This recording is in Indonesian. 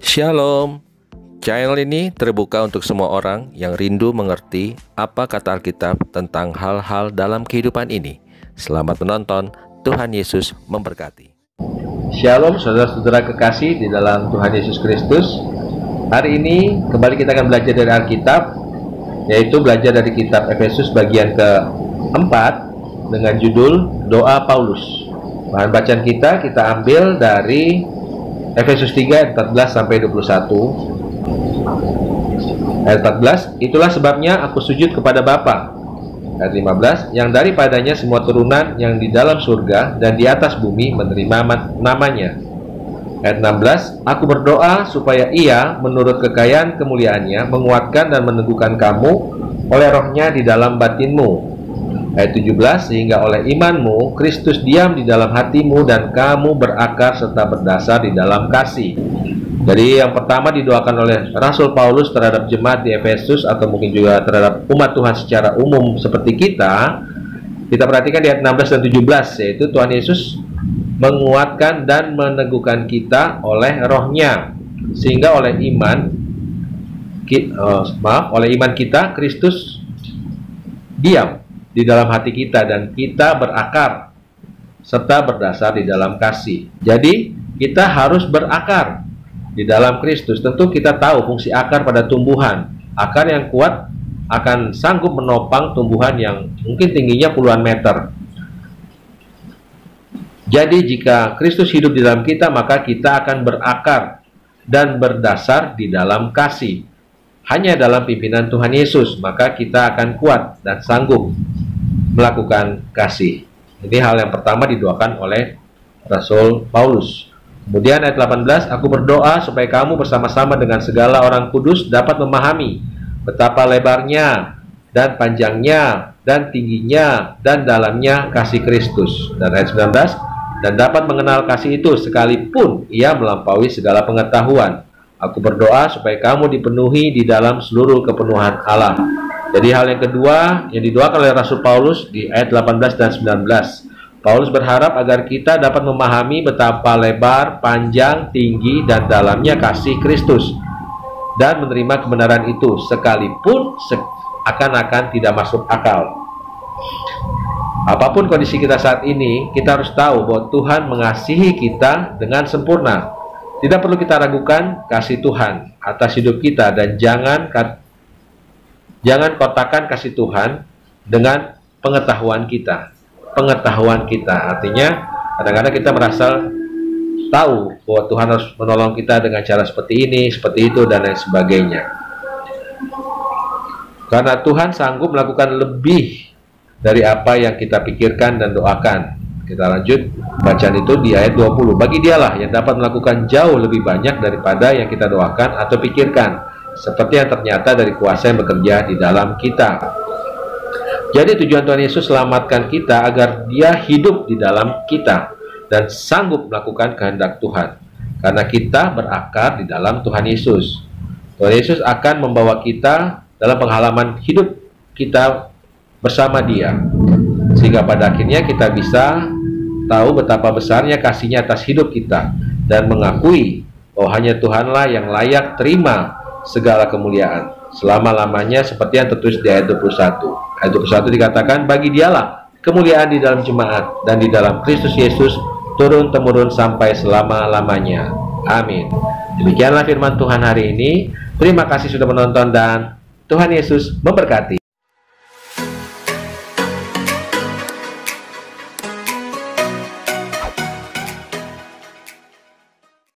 Shalom. Channel ini terbuka untuk semua orang yang rindu mengerti apa kata Alkitab tentang hal-hal dalam kehidupan ini. Selamat menonton. Tuhan Yesus memberkati. Shalom saudara-saudara kekasih di dalam Tuhan Yesus Kristus. Hari ini kembali kita akan belajar dari Alkitab, yaitu belajar dari kitab Efesus bagian keempat dengan judul Doa Paulus. Bahan bacaan kita ambil dari Efesus 3 ayat 14 sampai 21. Ayat 14, itulah sebabnya aku sujud kepada Bapa. Ayat 15, yang daripadanya semua turunan yang di dalam surga dan di atas bumi menerima namanya. Ayat 16, aku berdoa supaya Ia menurut kekayaan kemuliaannya menguatkan dan meneguhkan kamu oleh rohnya di dalam batinmu. Ayat 17, sehingga oleh imanmu Kristus diam di dalam hatimu dan kamu berakar serta berdasar di dalam kasih. Jadi yang pertama didoakan oleh Rasul Paulus terhadap jemaat di Efesus, atau mungkin juga terhadap umat Tuhan secara umum seperti kita. Kita perhatikan di ayat 16 dan 17, yaitu Tuhan Yesus menguatkan dan meneguhkan kita oleh rohnya, sehingga oleh iman kita Kristus diam di dalam hati kita dan kita berakar serta berdasar di dalam kasih. Jadi kita harus berakar di dalam Kristus. Tentu kita tahu fungsi akar pada tumbuhan. Akar yang kuat akan sanggup menopang tumbuhan yang mungkin tingginya puluhan meter. Jadi jika Kristus hidup di dalam kita, maka kita akan berakar dan berdasar di dalam kasih. Hanya dalam pimpinan Tuhan Yesus, maka kita akan kuat dan sanggup melakukan kasih. Ini hal yang pertama didoakan oleh Rasul Paulus. Kemudian ayat 18, aku berdoa supaya kamu bersama-sama dengan segala orang kudus dapat memahami betapa lebarnya dan panjangnya dan tingginya dan dalamnya kasih Kristus. Dan ayat 19, dan dapat mengenal kasih itu sekalipun ia melampaui segala pengetahuan. Aku berdoa supaya kamu dipenuhi di dalam seluruh kepenuhan Allah. Jadi hal yang kedua yang didoakan oleh Rasul Paulus di ayat 18 dan 19. Paulus berharap agar kita dapat memahami betapa lebar, panjang, tinggi, dan dalamnya kasih Kristus, dan menerima kebenaran itu sekalipun seakan-akan tidak masuk akal. Apapun kondisi kita saat ini, kita harus tahu bahwa Tuhan mengasihi kita dengan sempurna. Tidak perlu kita ragukan kasih Tuhan atas hidup kita, dan jangan kotakan kasih Tuhan dengan pengetahuan kita. Pengetahuan kita artinya kadang-kadang kita merasa tahu bahwa Tuhan harus menolong kita dengan cara seperti ini, seperti itu, dan lain sebagainya. Karena Tuhan sanggup melakukan lebih dari apa yang kita pikirkan dan doakan. Kita lanjut bacaan itu di ayat 20. Bagi Dialah yang dapat melakukan jauh lebih banyak daripada yang kita doakan atau pikirkan, seperti yang ternyata dari kuasa yang bekerja di dalam kita. Jadi tujuan Tuhan Yesus selamatkan kita agar Dia hidup di dalam kita dan sanggup melakukan kehendak Tuhan. Karena kita berakar di dalam Tuhan Yesus. Tuhan Yesus akan membawa kita dalam pengalaman hidup kita bersama Dia, sehingga pada akhirnya kita bisa tahu betapa besarnya kasih-Nya atas hidup kita dan mengakui bahwa hanya Tuhanlah yang layak terima segala kemuliaan selama-lamanya, seperti yang tertulis di ayat 21. Ayat 21 dikatakan, bagi Dialah kemuliaan di dalam jemaat dan di dalam Kristus Yesus turun-temurun sampai selama-lamanya. Amin. Demikianlah firman Tuhan hari ini. Terima kasih sudah menonton dan Tuhan Yesus memberkati.